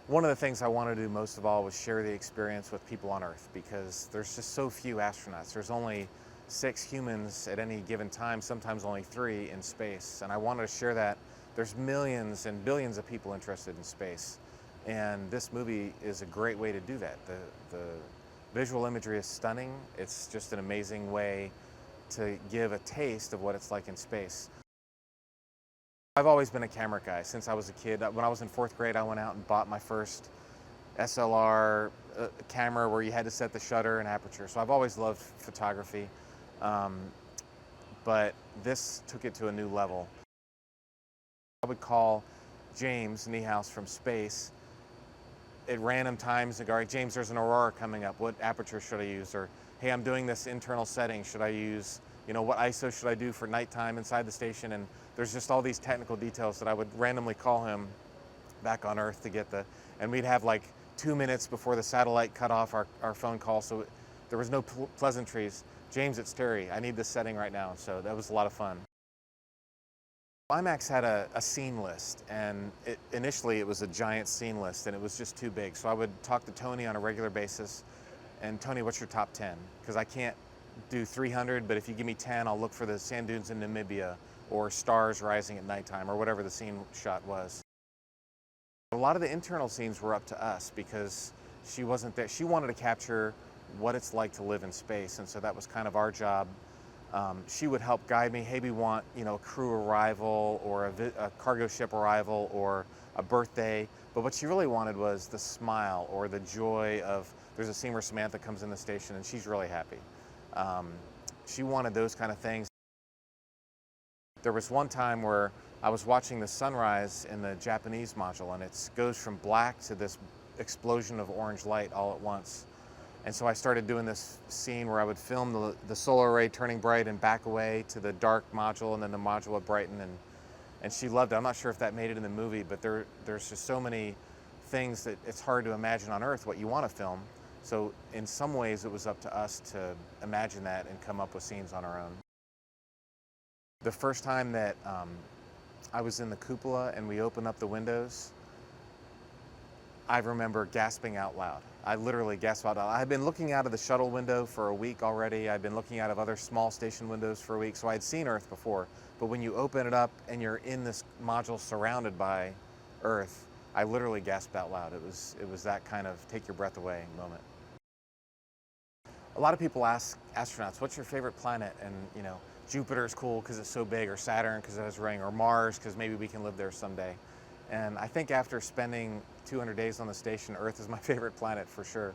One of the things I wanted to do most of all was share the experience with people on Earth because there's just so few astronauts. There's only 6 humans at any given time, sometimes only 3 in space. And I wanted to share that. There's millions and billions of people interested in space. And this movie is a great way to do that. The visual imagery is stunning. It's just an amazing way to give a taste of what it's like in space. I've always been a camera guy since I was a kid. When I was in 4th grade, I went out and bought my first SLR camera where you had to set the shutter and aperture. So I've always loved photography, but this took it to a new level. I would call James Niehaus from space at random times and go, all right, James, there's an aurora coming up. What aperture should I use? Or, hey, I'm doing this internal setting. Should I use, what ISO should I do for nighttime inside the station? And there's just all these technical details that I would randomly call him back on Earth to get and we'd have like 2 minutes before the satellite cut off our phone call. So there was no pleasantries. James, it's Terry. I need this setting right now. So that was a lot of fun. IMAX had a scene list, and initially it was a giant scene list, and it was just too big. So I would talk to Tony on a regular basis, and Tony, what's your top 10? Because I can't do 300, but if you give me 10, I'll look for the sand dunes in Namibia, or stars rising at nighttime, or whatever the scene shot was. A lot of the internal scenes were up to us because she wasn't there. She wanted to capture what it's like to live in space, and so that was kind of our job. She would help guide me. Hey, we want a crew arrival or a cargo ship arrival or a birthday. But what she really wanted was the smile or the joy of. There's a scene where Samantha comes in the station and she's really happy. She wanted those kind of things. There was one time where I was watching the sunrise in the Japanese module, and it goes from black to this explosion of orange light all at once. And so I started doing this scene where I would film the solar array turning bright and back away to the dark module, and then the module would brighten, and she loved it. I'm not sure if that made it in the movie, but there's just so many things that it's hard to imagine on Earth what you want to film. So in some ways it was up to us to imagine that and come up with scenes on our own. The first time that I was in the cupola and we opened up the windows, I remember gasping out loud. I literally gasped out loud. I had been looking out of the shuttle window for a week already. I'd been looking out of other small station windows for a week, so I had seen Earth before. But when you open it up and you're in this module surrounded by Earth, I literally gasped out loud. It was that kind of take your breath away moment. A lot of people ask astronauts, what's your favorite planet? And Jupiter is cool because it's so big, or Saturn because it has a ring, or Mars because maybe we can live there someday. And I think after spending 200 days on the station, Earth is my favorite planet for sure.